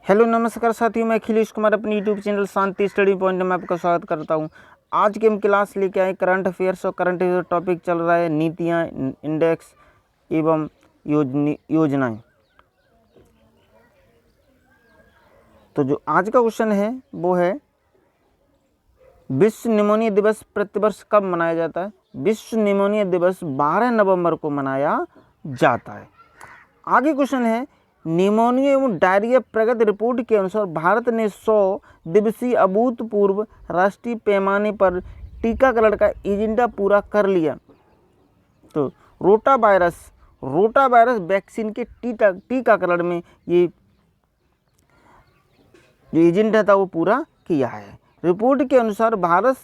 Hello नमस्कार साथियों, मैं अखिलेश कुमार अपनी यूट्यूब चैनल शांति स्टडी पॉइंट में आपका स्वागत करता हूं। आज की हम क्लास लेके आए करंट अफेयर्स और करंट अफेयर टॉपिक चल रहा है नीतियां, इंडेक्स एवं योजनाएं। तो जो आज का क्वेश्चन है वो है विश्व निमोनिया दिवस प्रतिवर्ष कब मनाया जाता है। विश्व निमोनिया दिवस 12 नवंबर को मनाया जाता है। आगे क्वेश्चन है निमोनिया एवं डायरिया प्रगति रिपोर्ट के अनुसार भारत ने 100 दिवसीय अभूतपूर्व राष्ट्रीय पैमाने पर टीकाकरण का एजेंडा पूरा कर लिया। तो रोटा वायरस वैक्सीन के टीकाकरण में ये जो एजेंडा था वो पूरा किया है। रिपोर्ट के अनुसार भारत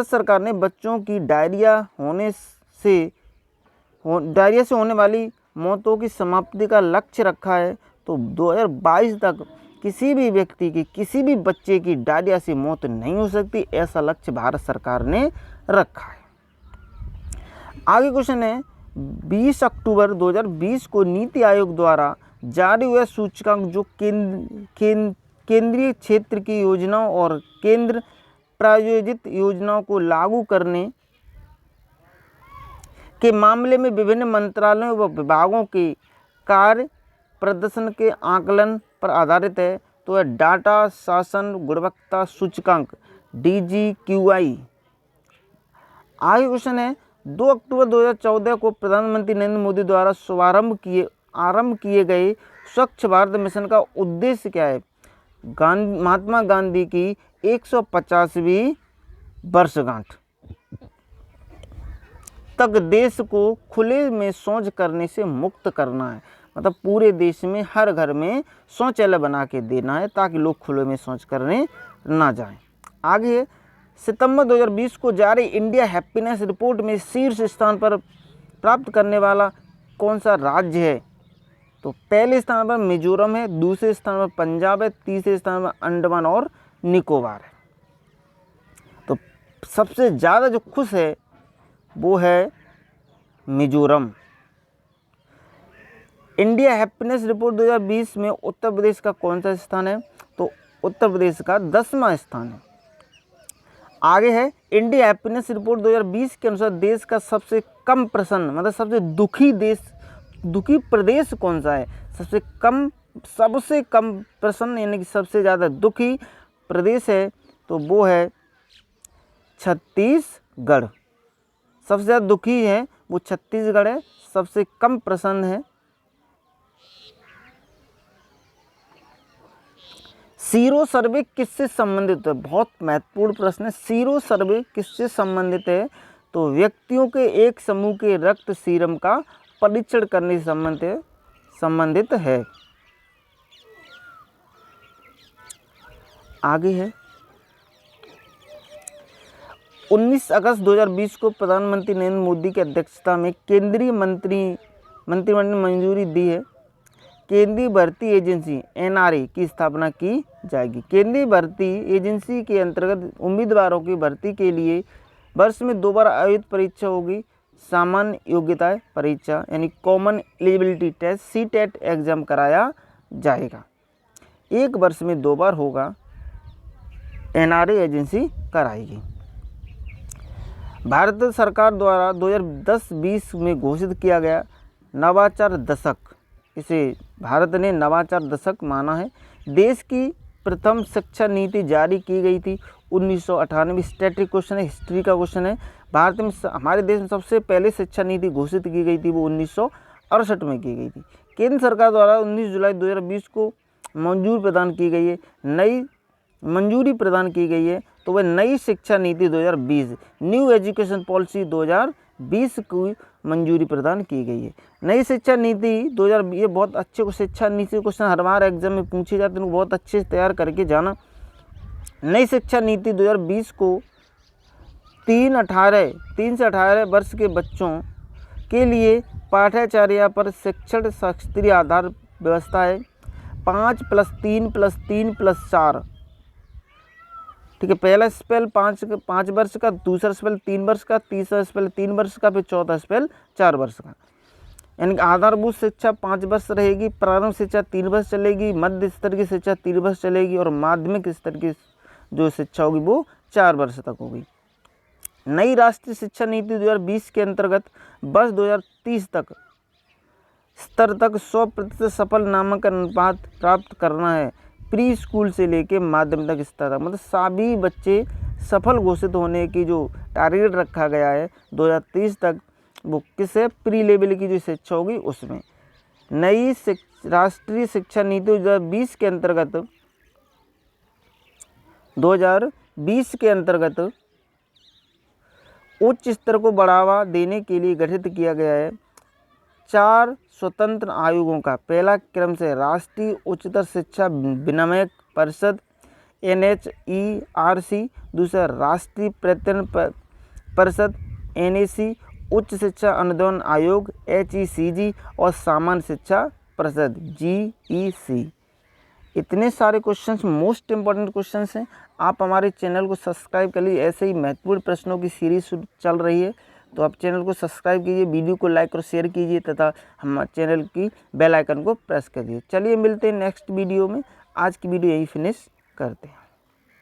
सरकार ने बच्चों की डायरिया से होने वाली मौतों की समाप्ति का लक्ष्य रखा है। तो 2022 तक किसी भी व्यक्ति की, किसी भी बच्चे की डायरिया से मौत नहीं हो सकती, ऐसा लक्ष्य भारत सरकार ने रखा है। आगे क्वेश्चन है 20 अक्टूबर 2020 को नीति आयोग द्वारा जारी हुआ सूचकांक जो केंद्रीय क्षेत्र की योजनाओं और केंद्र प्रायोजित योजनाओं को लागू करने के मामले में विभिन्न मंत्रालयों व विभागों के कार्य प्रदर्शन के आकलन पर आधारित है। तो यह डाटा शासन गुणवत्ता सूचकांक DGQI। आगे क्वेश्चन है 2 अक्टूबर 2014 को प्रधानमंत्री नरेंद्र मोदी द्वारा आरंभ किए गए स्वच्छ भारत मिशन का उद्देश्य क्या है। महात्मा गांधी की 150वीं वर्षगांठ तक देश को खुले में शौच करने से मुक्त करना है। मतलब पूरे देश में हर घर में शौचालय बना के देना है ताकि लोग खुले में शौच करने ना जाएं। आगे सितंबर 2020 को जारी इंडिया हैप्पीनेस रिपोर्ट में शीर्ष स्थान पर प्राप्त करने वाला कौन सा राज्य है। तो पहले स्थान पर मिजोरम है, दूसरे स्थान पर पंजाब है, तीसरे स्थान पर अंडमान और निकोबार है। तो सबसे ज़्यादा जो खुश है वो है मिजोरम। इंडिया हैप्पीनेस रिपोर्ट 2020 में उत्तर प्रदेश का कौन सा स्थान है। तो उत्तर प्रदेश का 10वां स्थान है। आगे है इंडिया हैप्पीनेस रिपोर्ट 2020 के अनुसार देश का सबसे कम प्रसन्न, मतलब सबसे दुखी प्रदेश कौन सा है। सबसे कम प्रसन्न यानी कि सबसे ज़्यादा दुखी प्रदेश है तो वो है छत्तीसगढ़। सबसे ज़्यादा दुखी है वो छत्तीसगढ़ है, सबसे कम प्रसन्न है। सीरो सर्वे किससे संबंधित है। बहुत महत्वपूर्ण प्रश्न है। सीरो सर्वे किससे संबंधित है। तो व्यक्तियों के एक समूह के रक्त सीरम का परीक्षण करने से संबंधित है। आगे है 19 अगस्त 2020 को प्रधानमंत्री नरेंद्र मोदी की अध्यक्षता में केंद्रीय मंत्रिमंडल ने मंजूरी दी है। केंद्रीय भर्ती एजेंसी NRA की स्थापना की जाएगी। केंद्रीय भर्ती एजेंसी के अंतर्गत उम्मीदवारों की भर्ती के लिए वर्ष में 2 बार आयोजित परीक्षा होगी। सामान्य योग्यता परीक्षा यानी common eligibility test CTET exam कराया जाएगा। एक वर्ष में 2 बार होगा। NRA एजेंसी कराएगी। भारत सरकार द्वारा 2010-20 में घोषित किया गया नवाचार दशक, इसे भारत ने नवाचार दशक माना है। देश की प्रथम शिक्षा नीति जारी की गई थी 1998। स्टैटिक क्वेश्चन है, हिस्ट्री का क्वेश्चन है। भारत में, हमारे देश में सबसे पहले शिक्षा नीति घोषित की गई थी वो 1968 में की गई थी। केंद्र सरकार द्वारा 19 जुलाई 2020 को मंजूरी प्रदान की गई है। तो वह नई शिक्षा नीति 2020 न्यू एजुकेशन पॉलिसी 2020 की मंजूरी प्रदान की गई है। नई शिक्षा नीति 2020, ये बहुत अच्छे शिक्षा नीति क्वेश्चन हर बार एग्जाम में पूछे जाते हैं, बहुत अच्छे से तैयार करके जाना। नई शिक्षा नीति 2020 को 3 से 18 वर्ष के बच्चों के लिए पाठ्याचर्या पर शिक्षण शास्त्रीय आधार व्यवस्था है। 5+3+3+4, ठीक है। पहला स्पेल 5 वर्ष का, दूसरा स्पेल 3 वर्ष का, तीसरा स्पेल 3 वर्ष का, फिर चौथा स्पेल 4 वर्ष का। यानी कि आधारभूत शिक्षा 5 वर्ष रहेगी, प्रारंभिक शिक्षा 3 वर्ष चलेगी, मध्य स्तर की शिक्षा 3 वर्ष चलेगी और माध्यमिक स्तर की जो शिक्षा होगी वो 4 वर्ष तक होगी। नई राष्ट्रीय शिक्षा नीति 2020 के अंतर्गत वर्ष 2030 तक स्तर तक 100% सफल नामांकन अनुपात प्राप्त करना है, प्री स्कूल से लेके माध्यमिक स्तर तक। मतलब सभी बच्चे सफल घोषित होने की जो टारगेट रखा गया है 2030 तक, वो किसे प्री लेवल की जो शिक्षा होगी उसमें। नई राष्ट्रीय शिक्षा नीति 2020 के अंतर्गत 2020 के अंतर्गत उच्च स्तर को बढ़ावा देने के लिए गठित किया गया है 4 स्वतंत्र आयोगों का। पहला क्रम से राष्ट्रीय उच्चतर शिक्षा विनियामक परिषद NHERC, दूसरा राष्ट्रीय पर्यटन परिषद NAC, उच्च शिक्षा अनुदान आयोग HECG और सामान्य शिक्षा परिषद GEC। इतने सारे क्वेश्चंस मोस्ट इम्पॉर्टेंट क्वेश्चंस हैं। आप हमारे चैनल को सब्सक्राइब कर लीजिए, ऐसे ही महत्वपूर्ण प्रश्नों की सीरीज चल रही है, तो आप चैनल को सब्सक्राइब कीजिए, वीडियो को लाइक और शेयर कीजिए तथा हम चैनल की बेल आइकन को प्रेस करिए। चलिए मिलते हैं नेक्स्ट वीडियो में। आज की वीडियो यही फिनिश करते हैं।